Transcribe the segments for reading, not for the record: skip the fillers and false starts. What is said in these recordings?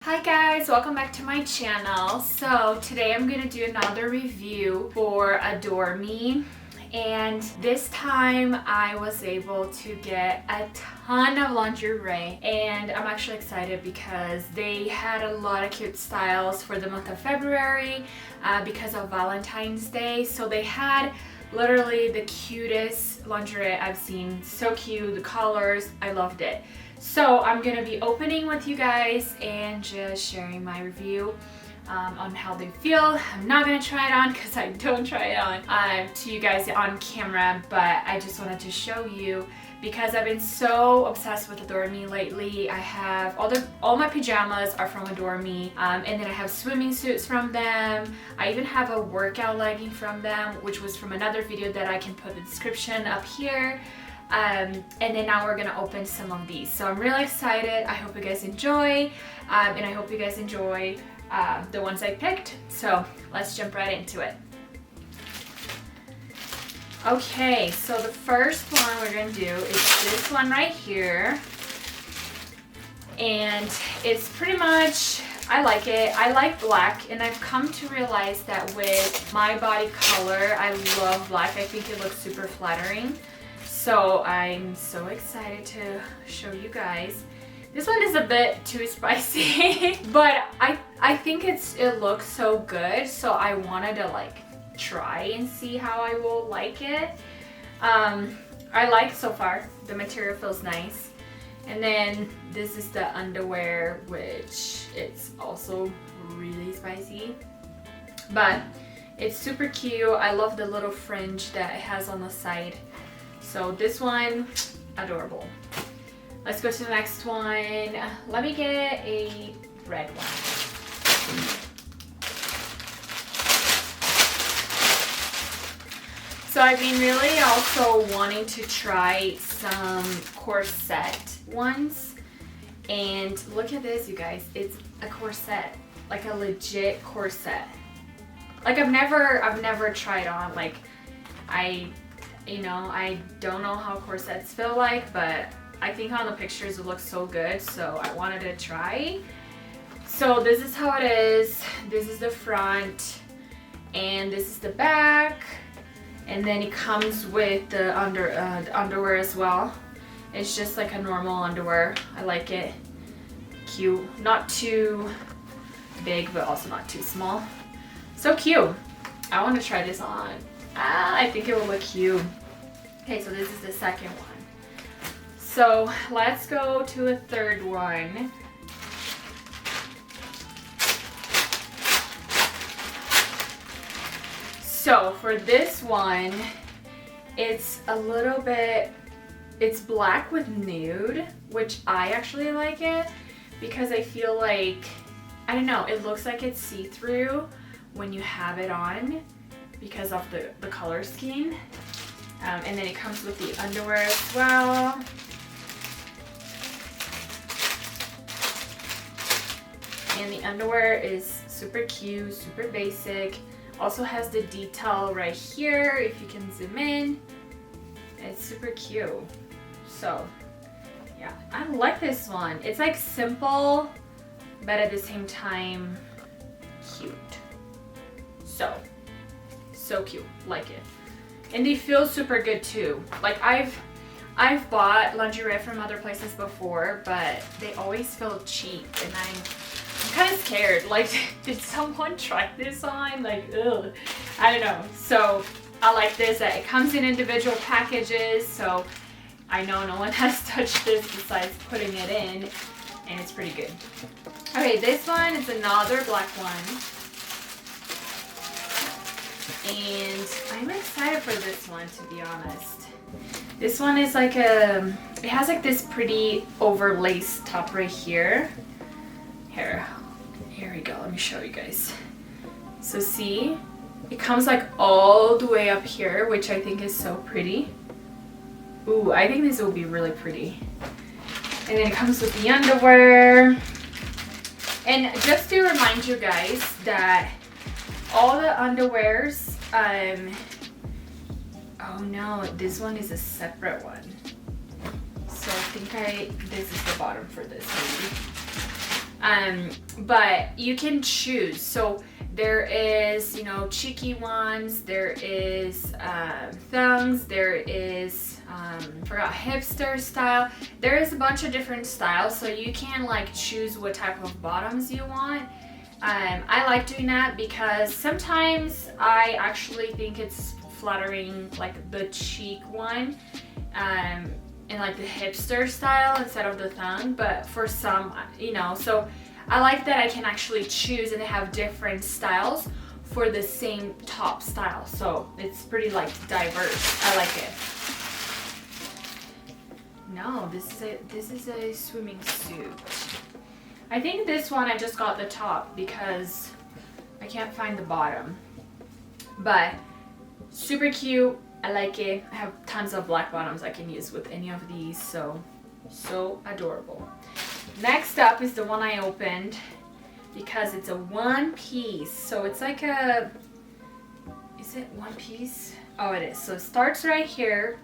Hi guys, welcome back to my channel. So today I'm gonna do another review for Adore Me, and this time I was able to get a ton of lingerie, and I'm actually excited because they had a lot of cute styles for the month of February because of Valentine's Day. So they had literally the cutest lingerie I've seen. So cute, the colors, I loved it. So I'm gonna be opening with you guys and just sharing my review on how they feel. I'm not gonna try it on because I don't try it on to you guys on camera, but I just wanted to show you because I've been so obsessed with Adore Me lately. I have all my pajamas are from Adore Me, and then I have swimming suits from them. I even have a workout legging from them, which was from another video that I can put the description up here. And then now we're gonna open some of these. So I'm really excited. I hope you guys enjoy, and I hope you guys enjoy the ones I picked. So let's jump right into it. Okay, so the first one we're gonna do is this one right here. And it's pretty much, I like it. I like black, and I've come to realize that with my body color, I love black. I think it looks super flattering. So I'm so excited to show you guys. This one is a bit too spicy, but I think it looks so good. So I wanted to like try and see how I will like it. I like so far. The material feels nice. And then this is the underwear, which it's also really spicy, but it's super cute. I love the little fringe that it has on the side. So this one, adorable. Let's go to the next one. Let me get a red one. So I've been really also wanting to try some corset ones. And look at this, you guys. It's a corset, like a legit corset. Like I've never tried on, like I don't know how corsets feel like, but I think on the pictures it looks so good, so I wanted to try. So this is how it is. This is the front, and this is the back, and then it comes with the underwear as well. It's just like a normal underwear. I like it. Cute. Not too big, but also not too small. So cute. I want to try this on. I think it will look cute. Okay, so this is the second one. So let's go to a third one. So for this one, it's a little bit, it's black with nude, which I actually like it because I feel like, I don't know, it looks like it's see-through when you have it on, because of the color scheme. And then it comes with the underwear as well. And the underwear is super cute, super basic. Also has the detail right here, if you can zoom in. It's super cute. So yeah, I like this one. It's like simple, but at the same time, cute. So cute, like it. And they feel super good too. Like I've bought lingerie from other places before, but they always feel cheap, and I'm kind of scared. Like, did someone try this on? Like, ugh, I don't know. So I like this. It comes in individual packages, so I know no one has touched this besides putting it in, and it's pretty good. Okay, this one is another black one. And I'm excited for this one, to be honest. This one is like it has like this pretty overlaced top right here. Here we go. Let me show you guys. So see, it comes like all the way up here, which I think is so pretty. Ooh, I think this will be really pretty. And then it comes with the underwear. And just to remind you guys that all the underwears, oh no, this one is a separate one. So I think this is the bottom for this maybe. But you can choose. So there is, you know, cheeky ones, there is thongs, there is forgot hipster style. There is a bunch of different styles, so you can like choose what type of bottoms you want. I like doing that because sometimes I actually think it's flattering, like the cheek one, in like the hipster style instead of the thong. But for some, you know, so I like that I can actually choose, and they have different styles for the same top style. So it's pretty like diverse. I like it. No, this is a swimming suit. I think this one I just got the top because I can't find the bottom. But super cute. I like it. I have tons of black bottoms I can use with any of these, so adorable. Next up is the one I opened because it's a one piece. So it's like a, is it one piece? Oh, it is. So it starts right here.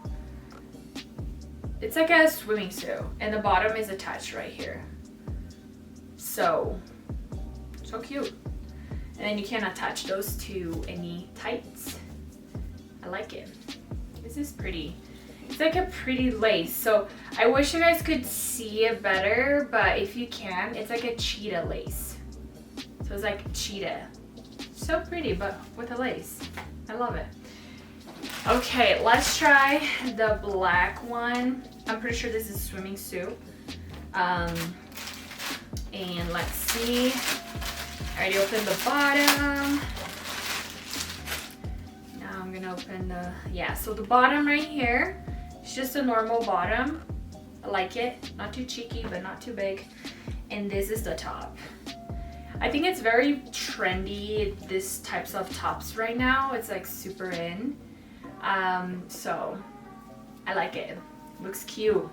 It's like a swimming suit, and the bottom is attached right here. So cute. And then you can attach those to any tights. I like it. This is pretty. It's like a pretty lace. So I wish you guys could see it better, but if you can, it's like a cheetah lace. So it's like cheetah. So pretty, but with a lace. I love it. Okay, let's try the black one. I'm pretty sure this is a swimming suit. And let's see. I already opened the bottom. Now I'm gonna open the, yeah, so the bottom right here, it's just a normal bottom. I like it. Not too cheeky, but not too big. And this is the top. I think it's very trendy, this types of tops right now. It's like super in. So I like it. Looks cute.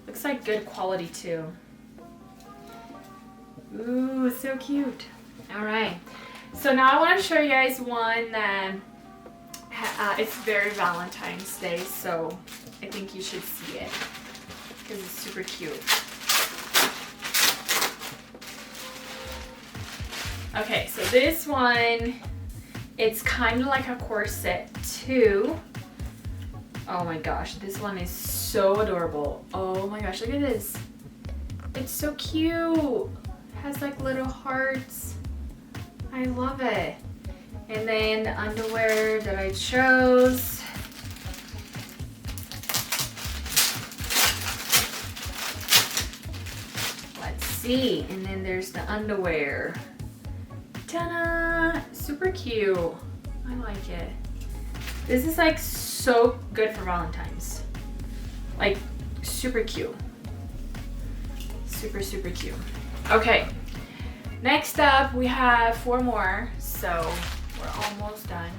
Looks like good quality too. Ooh, so cute. All right. So now I want to show you guys one that it's very Valentine's Day, so I think you should see it because it's super cute. Okay, so this one, it's kind of like a corset too. Oh my gosh, this one is so adorable. Oh my gosh, look at this. It's so cute. It has like little hearts. I love it. And then the underwear that I chose. Let's see. And then there's the underwear. Ta-da! Super cute. I like it. This is like so good for Valentine's. Like super cute. Super, super cute. Okay. Next up, we have 4 more, so we're almost done.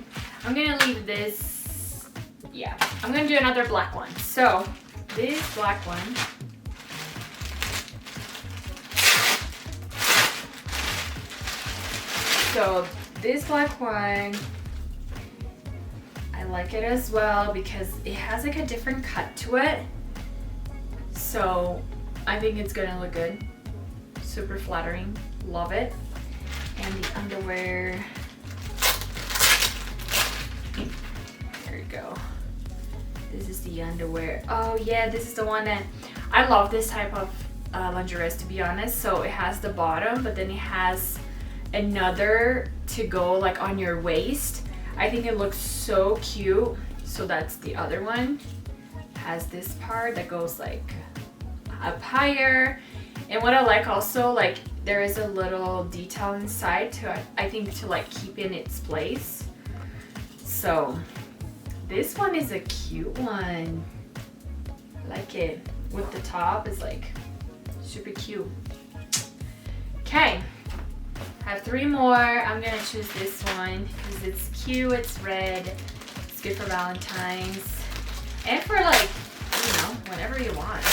I'm gonna leave this, yeah, I'm gonna do another black one. So, this black one, so this black one, I like it as well because it has like a different cut to it. So, I think it's gonna look good. Super flattering. Love it. And the underwear, there you go. This is the underwear. Oh yeah, this is the one that I love, this type of lingerie, to be honest. So it has the bottom, but then it has another to go like on your waist. I think it looks so cute. So that's the other one. It has this part that goes like up higher. And what I like also, like there is a little detail inside to, I think, to like keep in its place. So this one is a cute one. I like it. With the top is like super cute. Okay, I have 3 more. I'm gonna choose this one because it's cute, it's red, it's good for Valentine's. And for like, you know, whenever you want.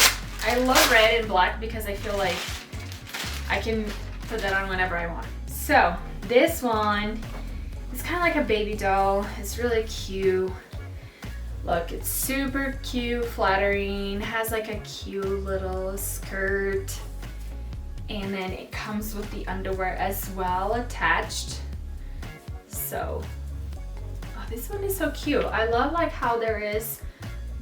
I love red and black because I feel like I can put that on whenever I want. So this one is kind of like a baby doll. It's really cute. Look, it's super cute, flattering. Has like a cute little skirt. And then it comes with the underwear as well attached. So, oh, this one is so cute. I love like how there is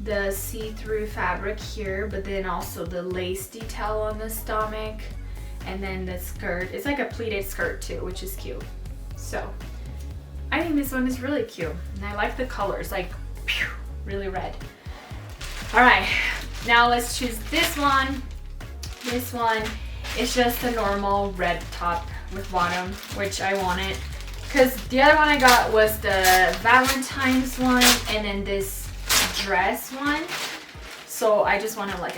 the see-through fabric here, but then also the lace detail on the stomach. And then the skirt, it's like a pleated skirt too, which is cute. So, I think this one is really cute. And I like the colors, like pew, really red. All right, now let's choose this one. This one is just a normal red top with bottom, which I wanted. Because the other one I got was the Valentines one and then this dress one. So I just wanted like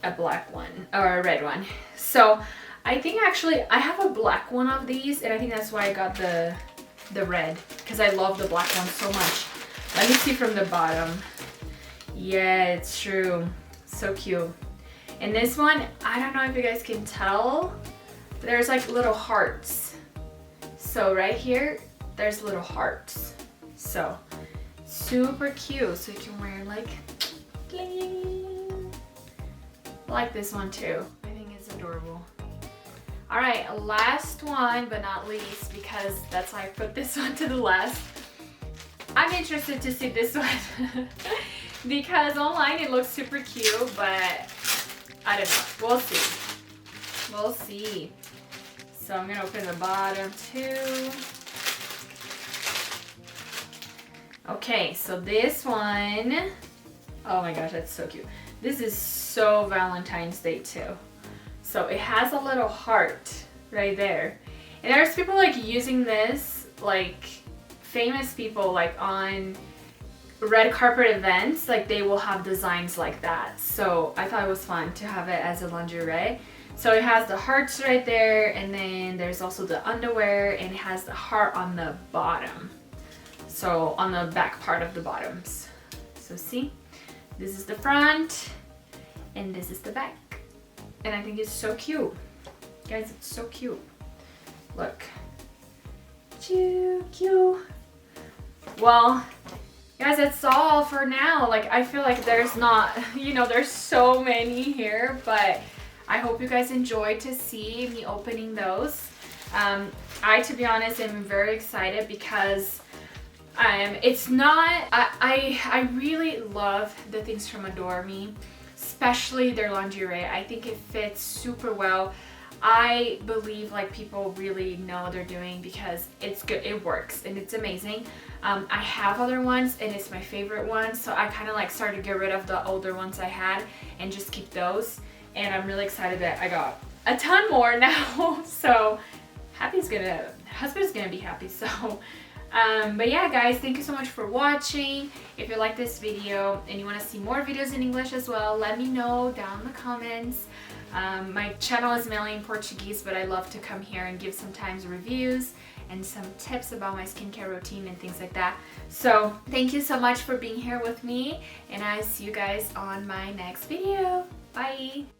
a black one or a red one. So I think actually I have a black one of these and I think that's why I got the red, because I love the black one so much. Let me see from the bottom. Yeah, it's true. So cute. And this one, I don't know if you guys can tell, but there's like little hearts. So right here, there's little hearts. So super cute. So you can wear like bling. I like this one too. I think it's adorable. All right, last one but not least, because that's why I put this one to the last. I'm interested to see this one because online it looks super cute, but I don't know. We'll see. We'll see. So I'm gonna open the bottom too. Okay, so this one, oh my gosh, that's so cute. This is so Valentine's Day too. So it has a little heart right there. And there's people like using this, like famous people like on red carpet events, like they will have designs like that. So I thought it was fun to have it as a lingerie. So it has the hearts right there, and then there's also the underwear, and it has the heart on the bottom. So on the back part of the bottoms. So see, this is the front and this is the back. And I think it's so cute. Guys, it's so cute. Look. Cute, cute. Well, guys, that's all for now. Like, I feel like there's not, you know, there's so many here, but I hope you guys enjoyed to see me opening those. I, to be honest, am very excited because it's not, I really love the things from Adore Me, especially their lingerie. I think it fits super well. I believe like people really know what they're doing because it's good, it works, and it's amazing. I have other ones and it's my favorite one, so I kind of like started to get rid of the older ones I had and just keep those. And I'm really excited that I got a ton more now. So husband's gonna be happy. So but yeah, guys, thank you so much for watching. If you like this video and you want to see more videos in English as well, let me know down in the comments. My channel is mainly in Portuguese, but I love to come here and give sometimes reviews and some tips about my skincare routine and things like that. So thank you so much for being here with me, and I'll see you guys on my next video. Bye!